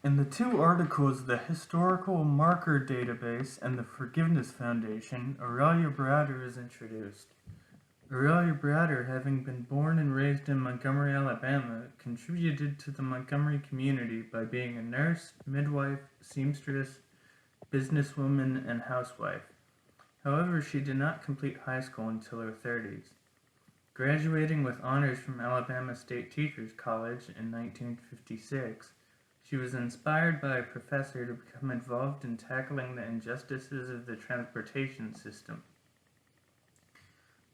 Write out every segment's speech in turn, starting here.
In the two articles, The Historical Marker Database and the Forgiveness Foundation, Aurelia Browder is introduced. Aurelia Browder, having been born and raised in Montgomery, Alabama, contributed to the Montgomery community by being a nurse, midwife, seamstress, businesswoman, and housewife. However, she did not complete high school until her 30s. Graduating with honors from Alabama State Teachers College in 1956, she was inspired by a professor to become involved in tackling the injustices of the transportation system.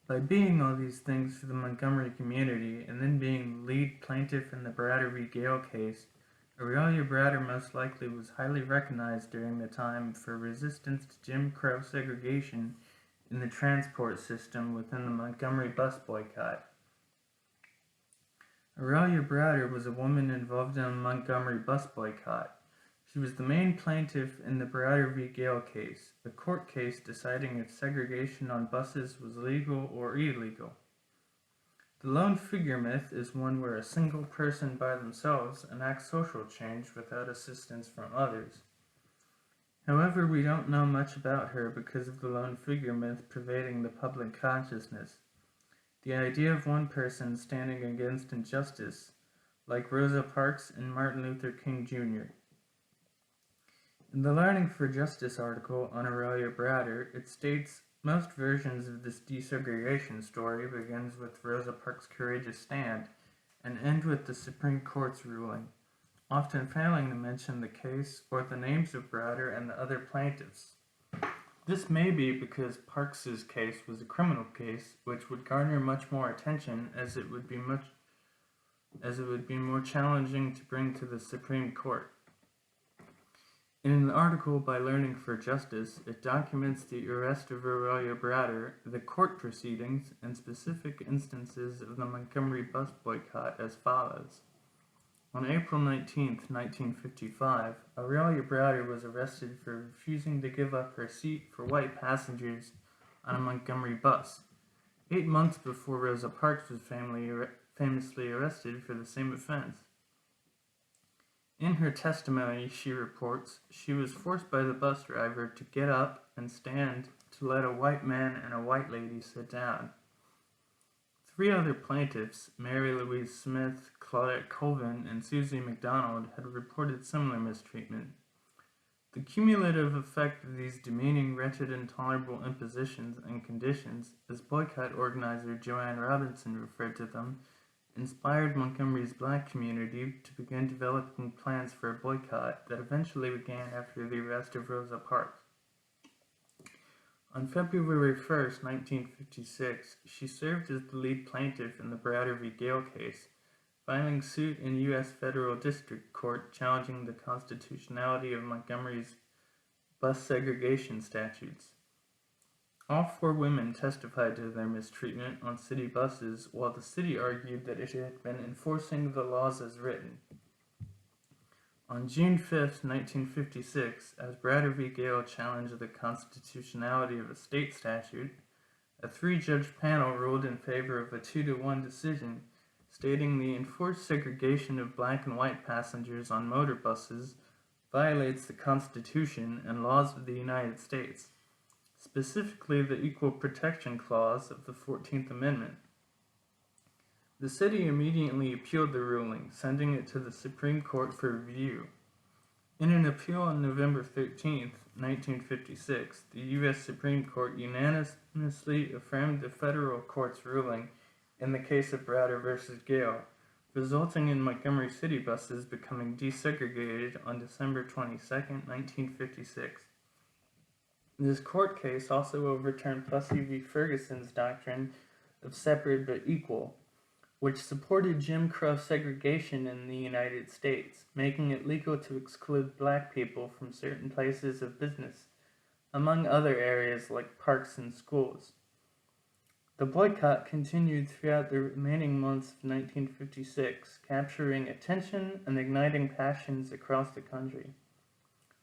By being all these things for the Montgomery community and then being the lead plaintiff in the Browder v. Gale case, Aurelia Browder most likely was highly recognized during the time for resistance to Jim Crow segregation in the transport system within the Montgomery bus boycott. Aurelia Browder was a woman involved in a Montgomery bus boycott. She was the main plaintiff in the Browder v. Gale case, a court case deciding if segregation on buses was legal or illegal. The lone figure myth is one where a single person by themselves enacts social change without assistance from others. However, we don't know much about her because of the lone figure myth pervading the public consciousness. The idea of one person standing against injustice, like Rosa Parks and Martin Luther King Jr. In the Learning for Justice article on Aurelia Browder, it states, most versions of this desegregation story begins with Rosa Parks' courageous stand and end with the Supreme Court's ruling, often failing to mention the case or the names of Browder and the other plaintiffs. This may be because Parks's case was a criminal case, which would garner much more attention as it would be more challenging to bring to the Supreme Court. In an article by Learning for Justice, it documents the arrest of Aurelia Browder, the court proceedings, and specific instances of the Montgomery bus boycott as follows. On April 19, 1955, Aurelia Browder was arrested for refusing to give up her seat for white passengers on a Montgomery bus, 8 months before Rosa Parks was famously arrested for the same offense. In her testimony, she reports, she was forced by the bus driver to get up and stand to let a white man and a white lady sit down. 3 other plaintiffs, Mary Louise Smith, Claudette Colvin, and Susie McDonald, had reported similar mistreatment. The cumulative effect of these demeaning, wretched, intolerable impositions and conditions, as boycott organizer Joanne Robinson referred to them, inspired Montgomery's black community to begin developing plans for a boycott that eventually began after the arrest of Rosa Parks. On February 1, 1956, she served as the lead plaintiff in the Browder v. Gale case, filing suit in U.S. Federal District Court challenging the constitutionality of Montgomery's bus segregation statutes. All 4 women testified to their mistreatment on city buses, while the city argued that it had been enforcing the laws as written. On June 5, 1956, as Browder v. Gale challenged the constitutionality of a state statute, a 3-judge panel ruled in favor of a 2-1 decision, stating the enforced segregation of black and white passengers on motor buses violates the Constitution and laws of the United States, specifically the Equal Protection Clause of the 14th Amendment. The city immediately appealed the ruling, sending it to the Supreme Court for review. In an appeal on November 13, 1956, the U.S. Supreme Court unanimously affirmed the federal court's ruling in the case of Browder v. Gale, resulting in Montgomery city buses becoming desegregated on December 22, 1956. This court case also overturned Plessy v. Ferguson's doctrine of separate but equal, which supported Jim Crow segregation in the United States, making it legal to exclude black people from certain places of business, among other areas like parks and schools. The boycott continued throughout the remaining months of 1956, capturing attention and igniting passions across the country.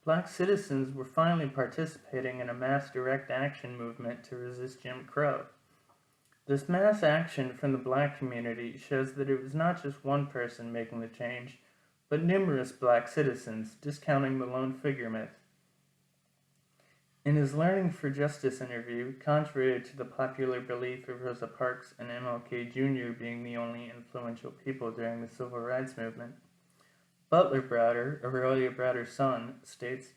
Black citizens were finally participating in a mass direct action movement to resist Jim Crow. This mass action from the black community shows that it was not just one person making the change, but numerous black citizens, discounting the lone figure myth. In his Learning for Justice interview, contrary to the popular belief of Rosa Parks and MLK Jr. being the only influential people during the Civil Rights Movement, Butler Browder, Aurelia Browder's son, states,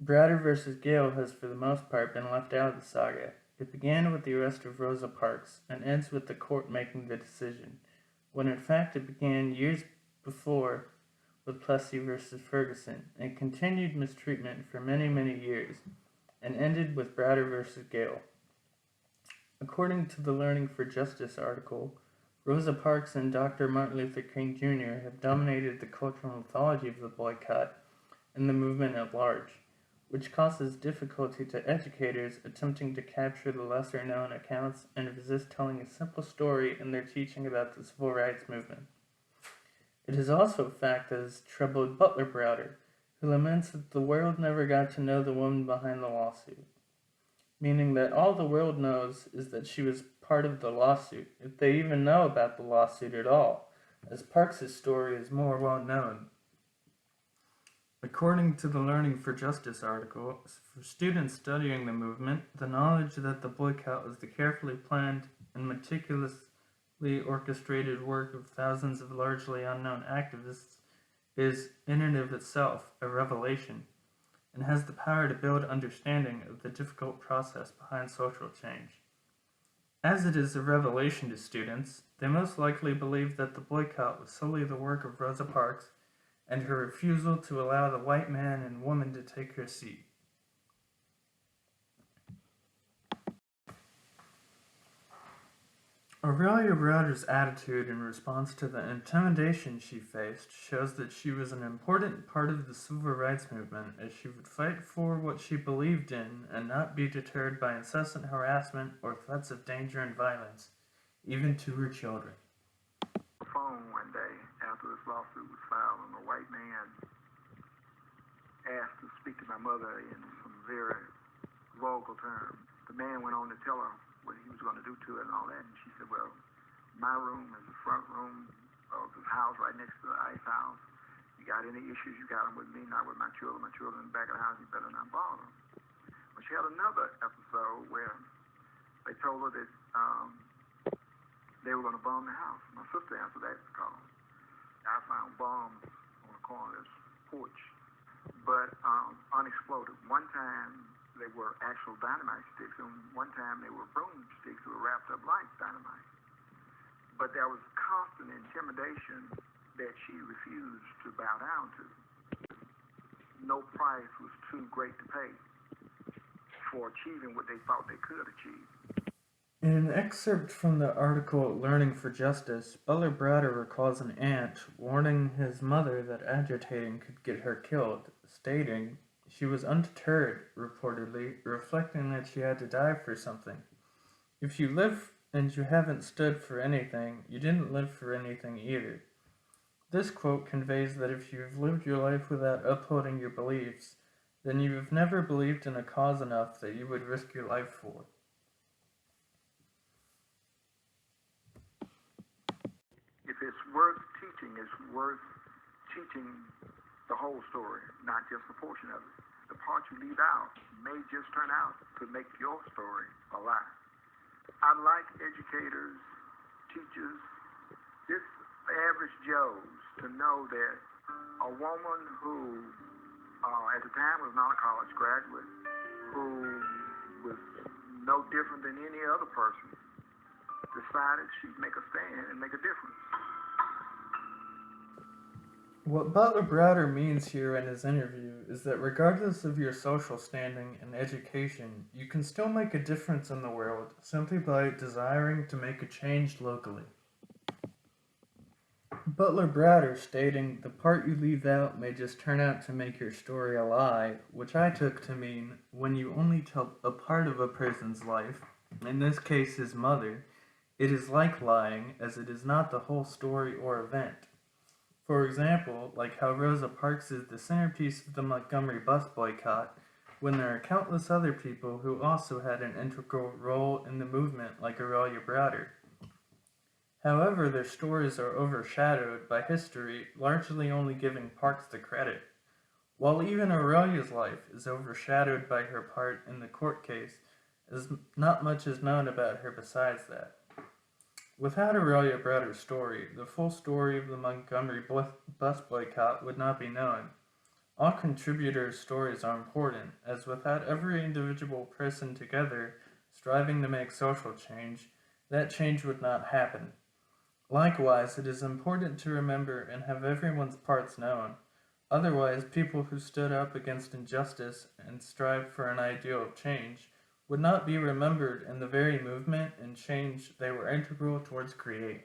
Browder versus Gale has for the most part been left out of the saga. It began with the arrest of Rosa Parks and ends with the court making the decision, when in fact it began years before with Plessy versus Ferguson, and continued mistreatment for many, many years, and ended with Browder versus Gale. According to the Learning for Justice article, Rosa Parks and Dr. Martin Luther King Jr. have dominated the cultural mythology of the boycott and the movement at large, which causes difficulty to educators attempting to capture the lesser-known accounts and resist telling a simple story in their teaching about the Civil Rights Movement. It is also a fact that has troubled Butler Browder, who laments that the world never got to know the woman behind the lawsuit, meaning that all the world knows is that she was part of the lawsuit, if they even know about the lawsuit at all, as Parks' story is more well known. According to the Learning for Justice article, for students studying the movement, the knowledge that the boycott was the carefully planned and meticulously orchestrated work of thousands of largely unknown activists is, in and of itself, a revelation, and has the power to build understanding of the difficult process behind social change. As it is a revelation to students, they most likely believe that the boycott was solely the work of Rosa Parks and her refusal to allow the white man and woman to take her seat. Aurelia Browder's attitude in response to the intimidation she faced shows that she was an important part of the Civil Rights Movement, as she would fight for what she believed in and not be deterred by incessant harassment or threats of danger and violence, even to her children. Phone one day after this lawsuit was filed, and a white man asked to speak to my mother in some very vulgar terms. The man went on to tell her what he was going to do to her and all that, and she said, well, my room is the front room of this house right next to the ice house. You got any issues, you got them with me, not with my children. My children in the back of the house, you better not bother them. But she had another episode where they told her that they were going to bomb the house. My sister answered that call. I found bombs on the corner of this porch, but unexploded. One time they were actual dynamite sticks, and one time they were broomsticks that were wrapped up like dynamite. But there was constant intimidation that she refused to bow down to. No price was too great to pay for achieving what they thought they could achieve. In an excerpt from the article Learning for Justice, Butler Browder recalls an aunt warning his mother that agitating could get her killed, stating, she was undeterred, reportedly, reflecting that she had to die for something. If you live and you haven't stood for anything, you didn't live for anything either. This quote conveys that if you have lived your life without upholding your beliefs, then you have never believed in a cause enough that you would risk your life for. If it's worth teaching, it's worth teaching the whole story, not just a portion of it. The part you leave out may just turn out to make your story a lie. I'd like educators, teachers, just average Joes to know that a woman who at the time was not a college graduate, who was no different than any other person, decided she'd make a stand and make a difference. What Butler Browder means here in his interview is that regardless of your social standing and education, you can still make a difference in the world simply by desiring to make a change locally. Butler Browder stating the part you leave out may just turn out to make your story a lie, which I took to mean when you only tell a part of a person's life, in this case his mother, it is like lying as it is not the whole story or event. For example, like how Rosa Parks is the centerpiece of the Montgomery bus boycott, when there are countless other people who also had an integral role in the movement like Aurelia Browder. However, their stories are overshadowed by history, largely only giving Parks the credit. While even Aurelia's life is overshadowed by her part in the court case, as not much is known about her besides that. Without Aurelia Browder's story, the full story of the Montgomery bus boycott would not be known. All contributors' stories are important, as without every individual person together striving to make social change, that change would not happen. Likewise, it is important to remember and have everyone's parts known. Otherwise, people who stood up against injustice and strived for an ideal of change would not be remembered in the very movement and change they were integral towards creating.